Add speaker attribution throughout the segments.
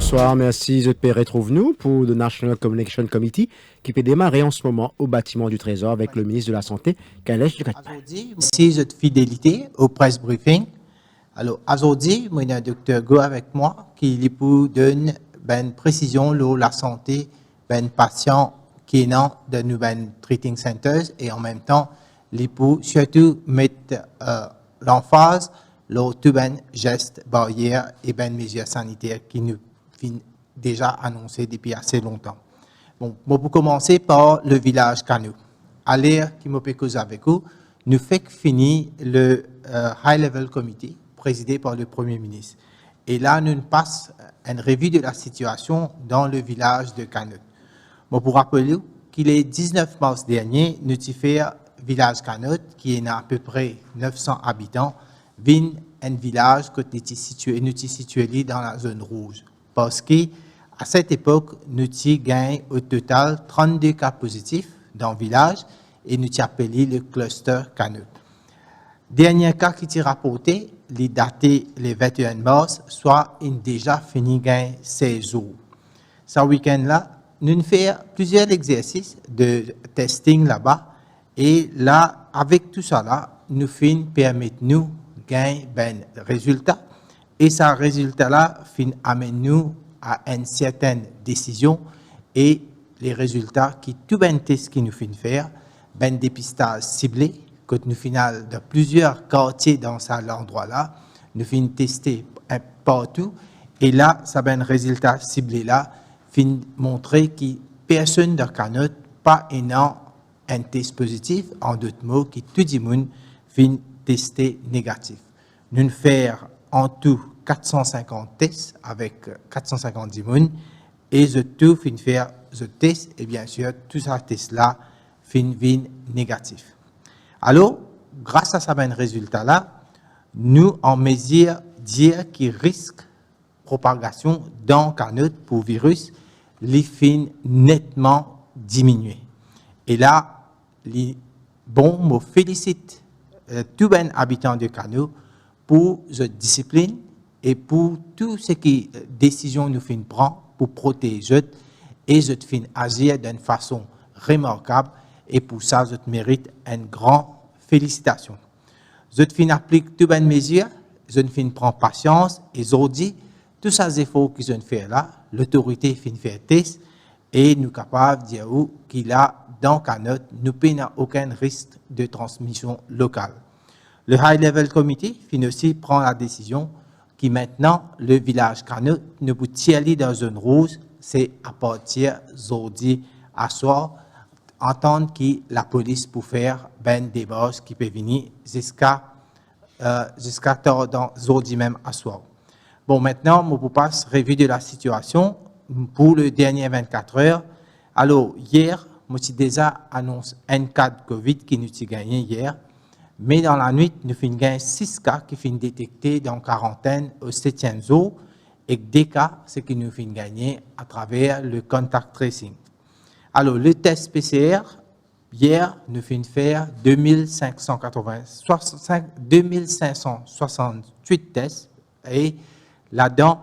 Speaker 1: Bonsoir, merci. ZP retrouve-nous pour le National Communication Committee qui peut démarrer en ce moment au bâtiment du Trésor avec le ministre de la Santé, Kailesh Jagtpal.
Speaker 2: Merci de votre fidélité au press briefing. Alors, aujourd'hui, moi, il y a un docteur Go avec moi qui vous donne une précision sur la santé des patients qui est dans de nouvelles treating centers et en même temps, il peut surtout mettre l'emphase sur tous les gestes barrières et les mesures sanitaires qui nous sont déjà annoncés depuis assez longtemps. Bon, pour commencer par le village Cano. À l'ère qui m'a cause avec vous, nous fait finir le High Level Committee présidé par le Premier ministre. Et là, nous passons une revue de la situation dans le village de Cano. Bon, pour rappeler qu'il est 19 mars dernier, nous avons fait village Cano, qui est à peu près 900 habitants, vient un village que nous sommes situé dans la zone rouge. Parce qu'à cette époque, nous avons gagné au total 32 cas positifs dans le village et nous avons appelé le cluster Cano. Dernier cas qui est rapporté, il est daté le 21 mars, soit il a déjà fini gagner 16 jours. Ce week-end-là, nous avons fait plusieurs exercices de testing là-bas et là, avec tout ça là, nous permettre nous gagner ben résultat et ce résultat-là amène nous à une certaine décision et les résultats qui tout ben test qui nous faire ben dépistage ciblé que nous final de plusieurs quartiers dans cet endroit-là nous tester partout et là ça ben résultat ciblé là montrer que personne de Cano pas un test positif en d'autres mots qui tout le monde fin testé négatif. Nous faire en tout 450 tests avec 450 personnes et je tout fin faire ce test et bien sûr tout ça test là fin négatif. Alors grâce à ce résultat là, nous en mesure dire qu'il risque propagation dans Cano pour virus les fin nettement diminué. Et là, me félicite tous les habitants de Cano pour cette discipline et pour tout ce qui décision nous prend pour protéger et je fin agir d'une façon remarquable et pour ça je mérite une grande félicitation. Je fin applique toutes les mesures, je fin prends patience et je dis tous ces efforts que je fais là, l'autorité fin faire test et nous capables de dire qu'il a dans Cano, nous n'avons aucun risque de transmission locale. Le High Level Committee aussi prend la décision que maintenant, le village Cano ne peut aller dans une rouge, c'est à partir d'aujourd'hui à soir, entendre que la police peut faire ben des bosses qui peut venir jusqu'à tard dans aujourd'hui même à soir. Bon, maintenant, je vous passe revue de la situation pour le dernier 24 heures. Alors, hier, moi, j'ai déjà annoncé un cas de COVID qui nous a gagné hier. Mais dans la nuit, nous avons gagné 6 cas qui sont détectés dans quarantaine au 7e jour et des cas, c'est que nous avons gagné à travers le contact tracing. Alors, le test PCR, hier, nous avons fait 2568 tests et là-dedans,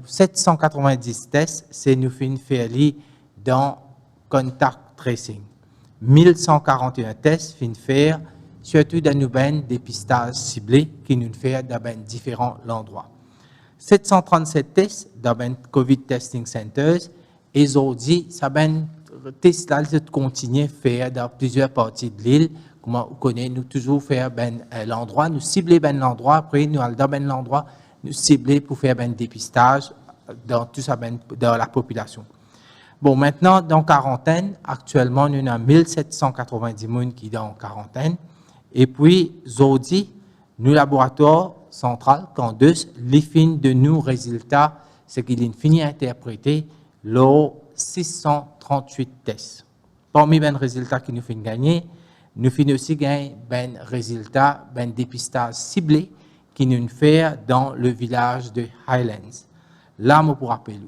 Speaker 2: 790 tests, c'est nous avons fait dans contact tracing. 1141 tests fin faire surtout dans nos dépistages ciblés qui nous fait dans différents endroits. 737 tests dans COVID testing centers et aujourd'hui ça test là continue faire dans plusieurs parties de l'île comme on connaît nous toujours faire l'endroit nous cibler l'endroit après nous allons dans l'endroit nous cibler pour faire dépistage dans tout ça dans la population. Bon, maintenant, dans quarantaine, actuellement, nous avons 1790 personnes qui sont en quarantaine. Et puis, aujourd'hui, nous, laboratoire central, Candeus, les fins de nos résultats, c'est qu'il est fini à interpréter les 638 tests. Parmi les résultats qui nous font gagner, nous finissons aussi gagner des résultats, des dépistages ciblés qui nous fait dans le village de Highlands. Là, je vous rappelle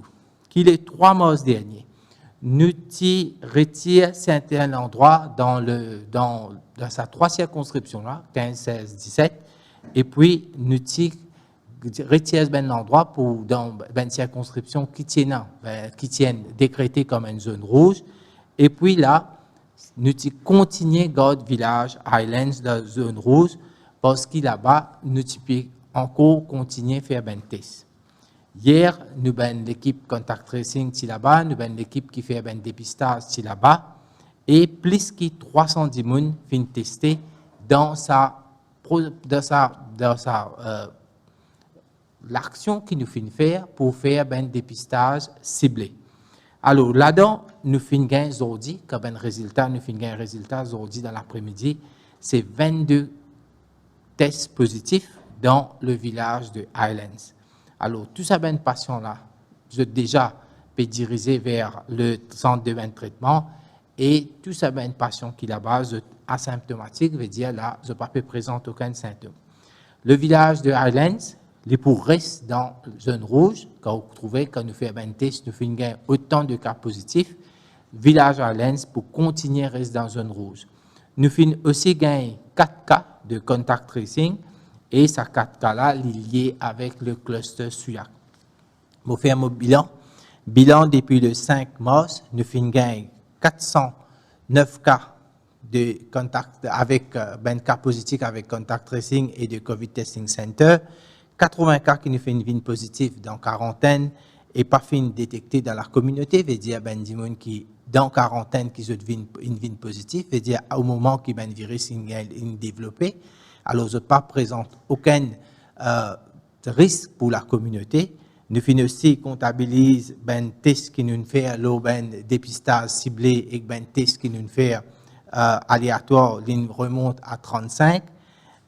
Speaker 2: qu'il est 3 mois dernier. Nous retirons certains endroits dans sa 3 circonscriptions, là, 15, 16, 17, et puis nous retire ben l'endroit pour dans ben circonscription qui tiennent décrété comme une zone rouge. Et puis là, nous continuons garde village Highlands dans la zone rouge parce que là-bas, nous pouvons encore continuer à faire ben test. Hier, nous avons l'équipe contact tracing ici là-bas, nous avons l'équipe qui fait ben dépistage ici là-bas, et plus que 310 personnes viennent tester dans l'action qui nous fait faire pour faire ben dépistage ciblé. Alors là-dedans, nous finissons gagner aujourd'hui, comme un résultat, nous finissons gagner un résultat aujourd'hui dans l'après-midi, c'est 22 tests positifs dans le village de Highlands. Alors, tous ces ben patients-là, je déjà peux diriger vers le centre de traitement et tous ces ben patients qui là-bas sont asymptomatiques, veut dire là, je ne peux pas présenter aucun symptôme. Le village de Highlands, les pour restent dans la zone rouge, quand vous trouvez, quand nous faisons un test, nous faisons autant de cas positifs. Village Highlands, pour continuer, reste dans la zone rouge. Nous faisons aussi gagner 4 cas de contact tracing et ces 4 cas-là liés avec le cluster SUAC. Nous faisons un bilan depuis le 5 mars, nous faisons gagner 409 cas de contact avec ben cas positifs avec contact tracing et de COVID testing center. 80 cas qui nous fait une vie positive dans quarantaine et pas fin détecté dans la communauté, veut dire ben des gens qui dans quarantaine qui ont une vie positive, veut dire au moment que ben virus est développé, alors je pas présente aucun risque pour la communauté. Nous finissons aussi comptabiliser ben test qui nous fait ben dépistage ciblé et ben test qui nous fait aléatoire, ligne remonte à 35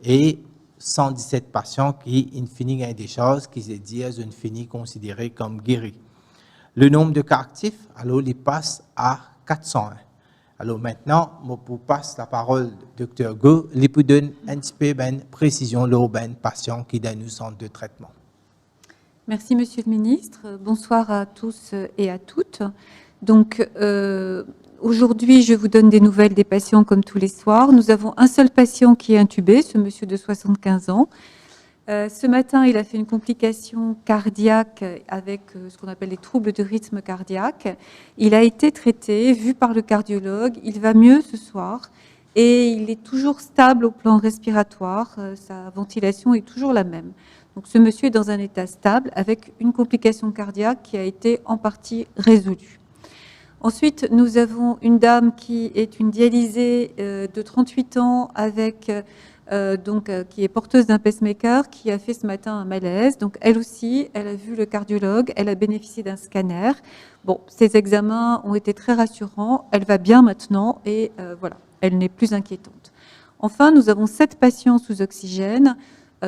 Speaker 2: et 117 patients qui, in fine, ont des choses qui se disent, in fine, considérés comme guéris. Le nombre de cas actifs, alors, il passe à 401. Alors, maintenant, je vous passe la parole au Dr. Go, il peut donner un petit peu de précision aux patients qui dans nos centres de traitement.
Speaker 3: Merci, Monsieur le Ministre. Bonsoir à tous et à toutes. Donc, aujourd'hui, je vous donne des nouvelles des patients comme tous les soirs. Nous avons un seul patient qui est intubé, ce monsieur de 75 ans. Ce matin, il a fait une complication cardiaque avec ce qu'on appelle les troubles de rythme cardiaque. Il a été traité, vu par le cardiologue. Il va mieux ce soir et il est toujours stable au plan respiratoire. Sa ventilation est toujours la même. Donc, ce monsieur est dans un état stable avec une complication cardiaque qui a été en partie résolue. Ensuite, nous avons une dame qui est une dialysée de 38 ans avec qui est porteuse d'un pacemaker, qui a fait ce matin un malaise. Donc, elle aussi, elle a vu le cardiologue, elle a bénéficié d'un scanner. Bon, ses examens ont été très rassurants. Elle va bien maintenant et voilà, elle n'est plus inquiétante. Enfin, nous avons 7 patients sous oxygène,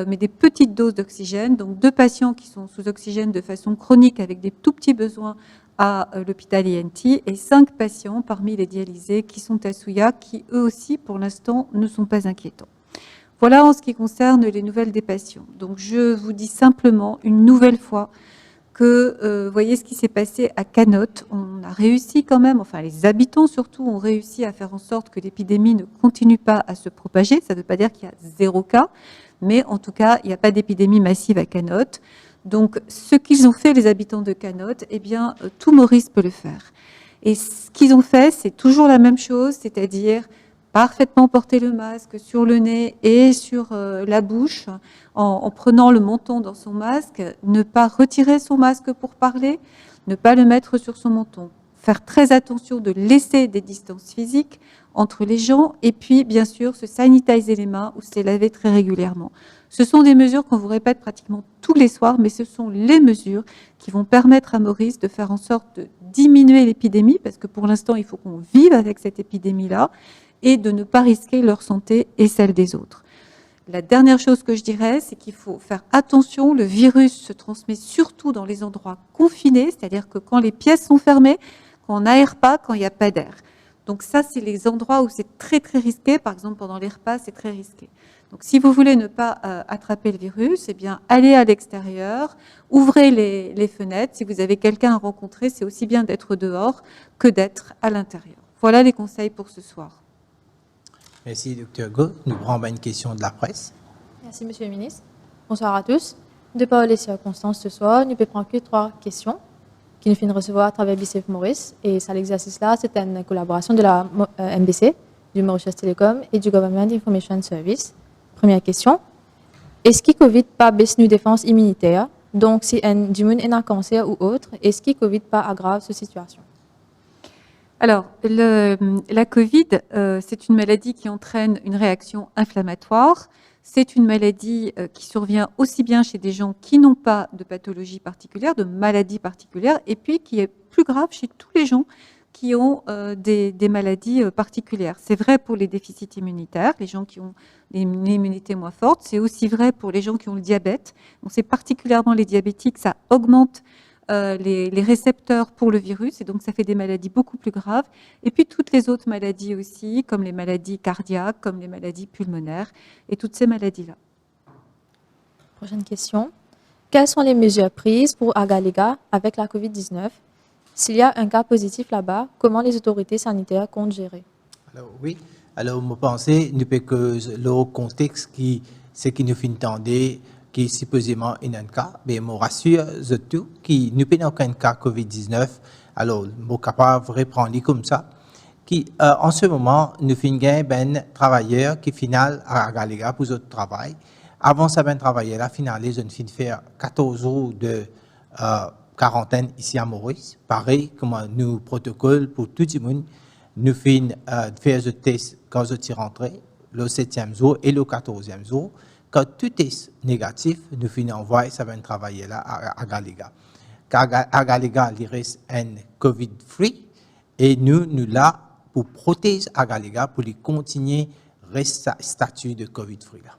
Speaker 3: mais des petites doses d'oxygène. Donc, 2 patients qui sont sous oxygène de façon chronique avec des tout petits besoins à l'hôpital INT et 5 patients parmi les dialysés qui sont à Souillac, qui eux aussi, pour l'instant, ne sont pas inquiétants. Voilà en ce qui concerne les nouvelles des patients. Donc, je vous dis simplement une nouvelle fois que, voyez ce qui s'est passé à Canotte. On a réussi quand même, enfin les habitants surtout, ont réussi à faire en sorte que l'épidémie ne continue pas à se propager. Ça ne veut pas dire qu'il y a 0 cas, mais en tout cas, il n'y a pas d'épidémie massive à Canotte. Donc, ce qu'ils ont fait, les habitants de Canotte, eh bien, tout Maurice peut le faire. Et ce qu'ils ont fait, c'est toujours la même chose, c'est-à-dire parfaitement porter le masque sur le nez et sur la bouche, en prenant le menton dans son masque, ne pas retirer son masque pour parler, ne pas le mettre sur son menton. Faire très attention de laisser des distances physiques entre les gens et puis, bien sûr, se sanitiser les mains ou se laver très régulièrement. Ce sont des mesures qu'on vous répète pratiquement tous les soirs, mais ce sont les mesures qui vont permettre à Maurice de faire en sorte de diminuer l'épidémie, parce que pour l'instant, il faut qu'on vive avec cette épidémie-là, et de ne pas risquer leur santé et celle des autres. La dernière chose que je dirais, c'est qu'il faut faire attention. Le virus se transmet surtout dans les endroits confinés, c'est-à-dire que quand les pièces sont fermées, quand on n'aère pas, quand il n'y a pas d'air. Donc ça, c'est les endroits où c'est très, très risqué. Par exemple, pendant les repas, c'est très risqué. Donc, si vous voulez ne pas attraper le virus, eh bien, allez à l'extérieur, ouvrez les fenêtres. Si vous avez quelqu'un à rencontrer, c'est aussi bien d'être dehors que d'être à l'intérieur. Voilà les conseils pour ce soir.
Speaker 2: Merci, Dr. Go. Nous prenons une question de la presse.
Speaker 4: Merci, Monsieur le Ministre. Bonsoir à tous. De par les circonstances ce soir, nous pouvons prendre que 3 questions qui nous finissent recevoir à travers BCF Maurice. Et ça, l'exercice-là, c'est une collaboration de la MBC, du Mauritius Telecom et du Government Information Service. Première question. Est-ce que COVID pas baisse nos défenses immunitaires? Donc, si du monde est un cancer ou autre, est-ce que COVID pas aggrave cette situation?
Speaker 3: Alors, la Covid, c'est une maladie qui entraîne une réaction inflammatoire. C'est une maladie qui survient aussi bien chez des gens qui n'ont pas de pathologie particulière, de maladie particulière, et puis qui est plus grave chez tous les gens qui ont des maladies particulières. C'est vrai pour les déficits immunitaires, les gens qui ont une immunité moins forte. C'est aussi vrai pour les gens qui ont le diabète. Donc, c'est particulièrement les diabétiques, ça augmente les récepteurs pour le virus, et donc ça fait des maladies beaucoup plus graves. Et puis toutes les autres maladies aussi, comme les maladies cardiaques, comme les maladies pulmonaires, et toutes ces maladies-là.
Speaker 4: Prochaine question. Quelles sont les mesures prises pour Agalega avec la COVID-19? S'il y a un cas positif là-bas, comment les autorités sanitaires comptent gérer?
Speaker 2: Alors oui, alors je pense que le contexte c'est qui nous fait entendre qui supposément est un cas, mais je rassure tout qui nous pas aucun cas COVID-19. Alors, je suis capable de reprendre comme ça. Qui en ce moment, nous finissons ben travailleurs qui final à Galega pour notre travail. Avant ça, ben travailleurs là, finalement, je finis faire 14 jours de quarantaine ici à Maurice. Pareil, comme nous protocole pour tout le monde, nous finissons faire le test quand je suis rentré, le 7e jour et le 14e jour. Quand tout est négatif, nous finissons envoyer ça va travailler là à Galega. À Galega, il reste un COVID-free et nous là pour protéger à Galega pour les continuer reste statut de COVID-free là.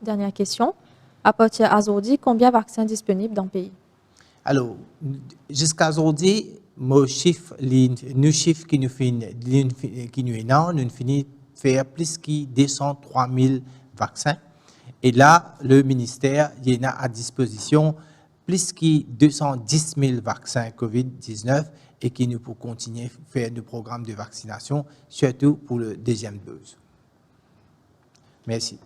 Speaker 4: Dernière question. À partir d'aujourd'hui, combien de vaccins disponibles dans le pays?
Speaker 2: Alors, jusqu'à aujourd'hui, nos chiffres qui nous finissent faire plus que 203 000 vaccins. Et là, le ministère il a à disposition plus que 210 000 vaccins COVID-19 et qui nous pour continuer à faire le programme de vaccination, surtout pour le deuxième dose. Merci.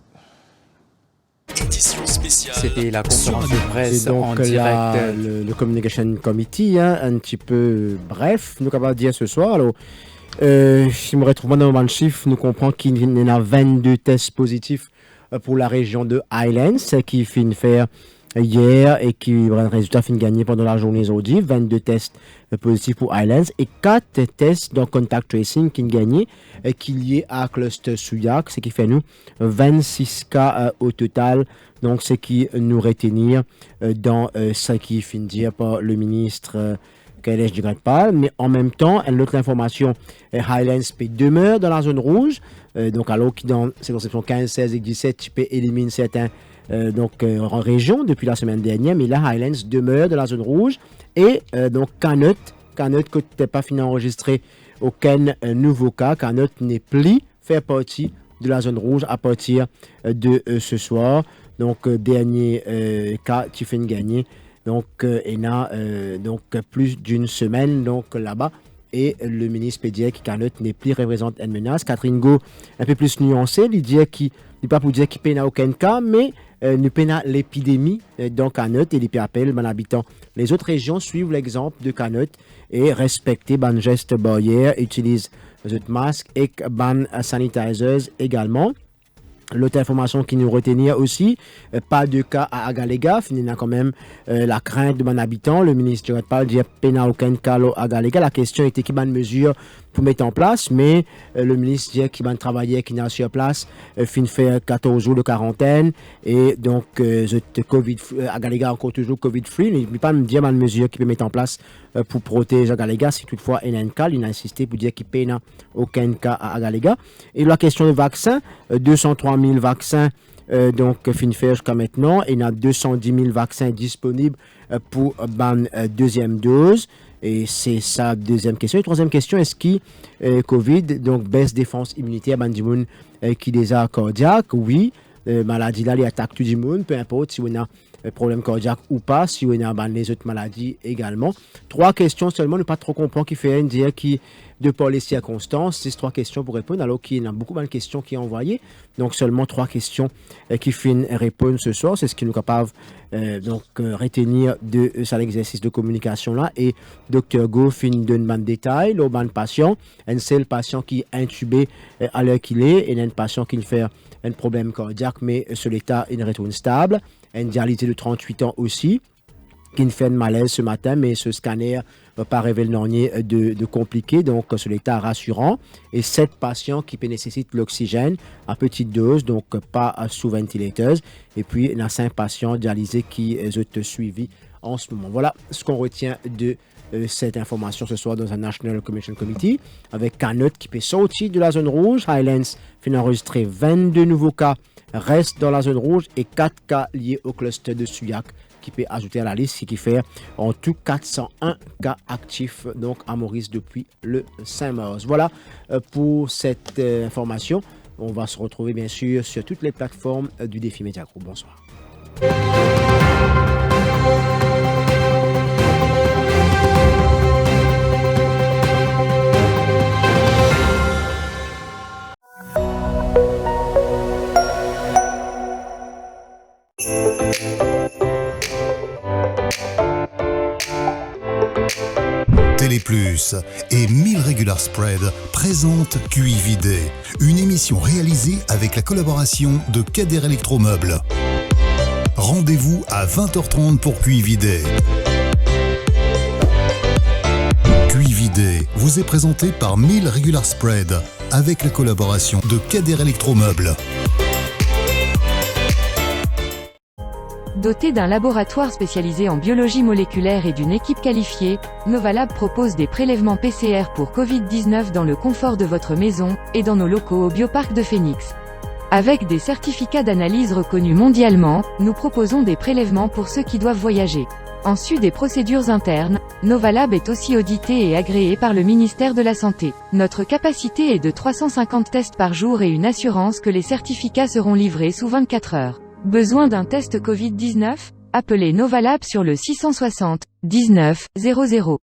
Speaker 5: C'était la conférence de presse
Speaker 1: C'est donc
Speaker 5: en direct.
Speaker 1: le Communication Committee, un petit peu bref, nous avons dire ce soir. Alors, si nous retrouvons dans le chiffre, nous comprenons qu'il y en a 22 tests positifs pour la région de Highlands qui finit faire hier et qui le résultat finit gagné pendant la journée aujourd'hui. 22 tests positifs pour Highlands et 4 tests dans contact tracing qui ont gagné qui lié à Cluster Souillac, ce qui fait nous 26 cas au total. Donc, ce qui nous retenir dans ce qui finit dire par le ministre Kailesh Jagratpal, mais en même temps, l'autre information, Highlands demeure dans la zone rouge, donc alors que dans circonscription 15, 16 et 17, tu peux éliminer certains régions depuis la semaine dernière, mais là, Highlands demeure dans la zone rouge, et donc Canot, que tu n'as pas fini d'enregistrer aucun nouveau cas, Canot n'est plus fait partie de la zone rouge à partir de ce soir, donc dernier cas, tu fais gagner. Donc, il y a plus d'une semaine donc, là-bas. Et le ministre Pédier qui n'est plus représente une menace. Catherine Go, un peu plus nuancée, il dit qu'il n'est pas pour dire qu'il n'y a aucun cas, mais nous avons l'épidémie dans Canot et il appelle les habitants. Les autres régions suivent l'exemple de Canot et respectent les gestes barrières, utilisent les masques et les sanitizers également. L'autre information qui nous retenir aussi, pas de cas à Agalega, il y a quand même la crainte de mon habitant. Le ministre ne pas dire qu'il n'y a aucun cas à Agalega. La question était qu'il y a une mesure pour mettre en place, mais le ministre dit qu'il va travailler, qu'il est sur place, fin faire 14 jours de quarantaine, et donc Covid, Agalega encore toujours Covid-free, mais il ne peut pas me dire une mesure qu'il peut mettre en place pour protéger Agalega. Si toutefois il y a un cas, il a insisté pour dire qu'il n'y a aucun cas à Agalega. Et la question de vaccins, 203 000 vaccins fin faire jusqu'à maintenant. Il y a 210 000 vaccins disponibles pour la deuxième dose. Et c'est sa deuxième question. Et troisième question, est-ce que Covid, donc baisse défense immunitaire, bandimoun qui des a cardiaques? Oui, maladie là, il attaque tout le monde, peu importe si on a problème cardiaque ou pas, si on a les autres maladies également. 3 questions seulement, ne pas trop comprendre qui fait dire qui de par les circonstances. C'est 3 questions pour répondre, alors qu'il y a beaucoup de questions qui sont envoyées. Donc, seulement 3 questions qui finissent répondre ce soir. C'est ce qui nous est capable retenir de cet exercice de communication-là. Et Dr. Go finit de donner des détails au ban patient. Un seul patient qui est intubé à l'heure qu'il est, et un patient qui fait un problème cardiaque, mais sur l'état, il retourne stable. Une dialyse de 38 ans aussi, qui fait un malaise ce matin, mais ce scanner ne va pas révéler de compliqué, donc sur l'état rassurant. Et 7 patients qui nécessitent l'oxygène à petite dose, donc pas sous ventilateur. Et puis, il y a 5 patients dialysés qui sont suivis en ce moment. Voilà ce qu'on retient de cette information ce soir dans un National Commission Committee, avec Canot qui peut sortir de la zone rouge. Highlands fait enregistrer 22 nouveaux cas, reste dans la zone rouge, et 4 cas liés au cluster de Suyak qui peut ajouter à la liste, ce qui fait en tout 401 cas actifs donc à Maurice depuis le 5 mars. Voilà pour cette information. On va se retrouver bien sûr sur toutes les plateformes du Défi Média Group. Bonsoir.
Speaker 6: Téléplus et 1000 Regular Spread présentent QI Vidé, une émission réalisée avec la collaboration de Kader Electromeubles. Rendez-vous à 20h30 pour QI Vidé. QI Vidé vous est présenté par 1000 Regular Spread avec la collaboration de Kader Electromeubles.
Speaker 7: Doté d'un laboratoire spécialisé en biologie moléculaire et d'une équipe qualifiée, Novalab propose des prélèvements PCR pour Covid-19 dans le confort de votre maison et dans nos locaux au Bioparc de Phoenix. Avec des certificats d'analyse reconnus mondialement, nous proposons des prélèvements pour ceux qui doivent voyager. En sus des procédures internes, Novalab est aussi audité et agréé par le ministère de la Santé. Notre capacité est de 350 tests par jour et une assurance que les certificats seront livrés sous 24 heures. Besoin d'un test Covid-19? Appelez Novalab sur le 660 19 00.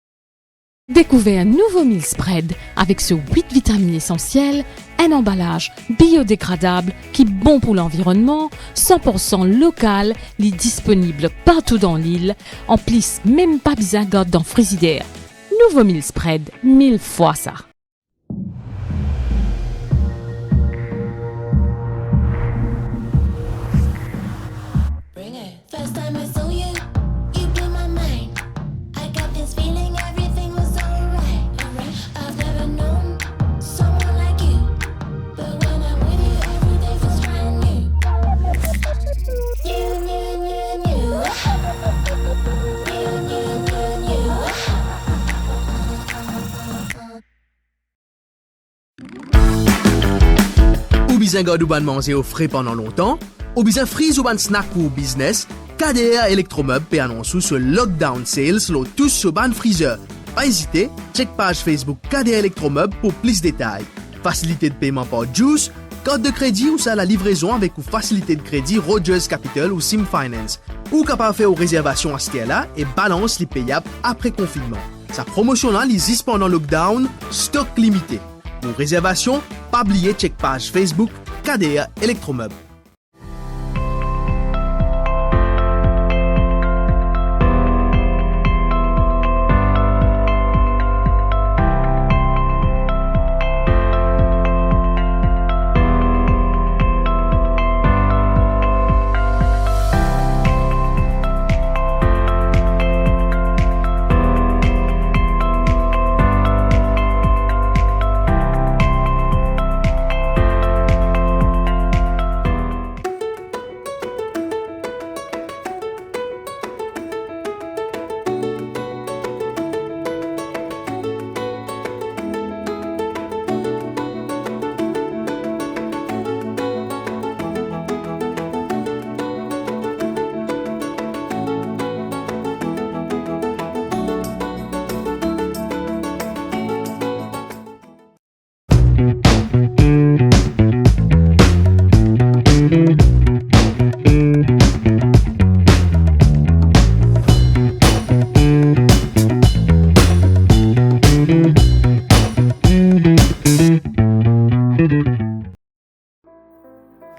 Speaker 8: Découvrez un nouveau meal spread avec ce 8 vitamines essentielles, un emballage biodégradable qui est bon pour l'environnement, 100% local, il est disponible partout dans l'île, en plus même pas besoin de garder dans le frigidaire. Nouveau meal spread, 1000 fois ça.
Speaker 9: First time I saw you, you blew my mind. I got this feeling everything was alright. I've never known someone like you, but when I'm with you, everything feels brand new. You, you, you, you. You, you, you, you.
Speaker 10: Ou bien garder ou ban manger au frais pendant longtemps, ou bien freeze ou ban snack pour business, KDR Electromeubles peut annoncer ce lockdown sales lo tous sur ban freezer. Pas hésiter, check page Facebook KDR Electromeubles pour plus de détails. Facilité de paiement par Juice, carte de crédit ou ça la livraison avec ou facilité de crédit Rogers Capital ou Sim Finance. Ou capable faire aux réservations à ce là et balance les payables après confinement. Sa promotion là existe pendant lockdown, stock limité. Pour réservation, pas oublier check page Facebook KDR Electromeubles.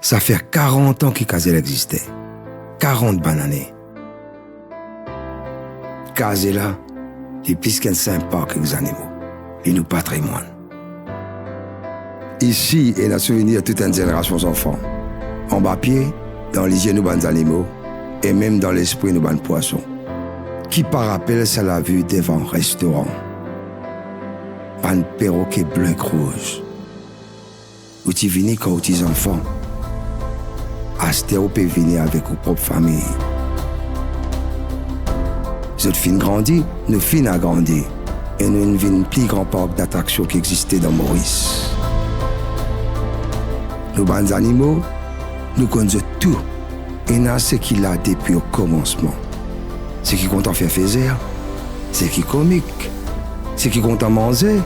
Speaker 11: Ça fait 40 ans que Casella existait. 40 bonnes années. Casella est plus qu'un simple parc avec les animaux. Et nous patrimoine. Ici, il y a un souvenir de toute une génération d'enfants. En bas pied, dans les yeux, nous bonnes animaux, et même dans l'esprit, nous bonnes poissons. Qui par rappel, ça l'a vu devant un restaurant. Un perroquet bleu et rouge. Où tu venais quand tu es enfant. Astéro peut venir avec vos propres familles. Vous fin grandi, nous fin agrandi. Et nous avons un plus grand parc d'attractions qui existait dans Maurice. Nos bons animaux, nous connaissons tout. Et nous ce qu'il a depuis le commencement. Ce qui compte en faire plaisir, ce qui est comique, ce qui compte en manger,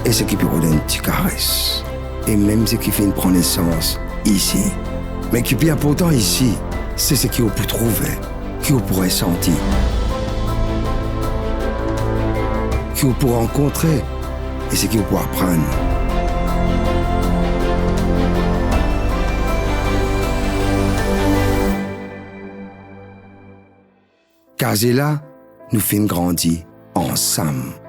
Speaker 11: et ce qui peut donner une petite caresse. Et même ce qui fait une prendre naissance ici. Mais qui est bien important ici, c'est ce qu'on peut trouver, qu'on pourrait sentir, qu'on pourrait rencontrer, et ce qu'on peut apprendre. Casella nous fait grandir ensemble.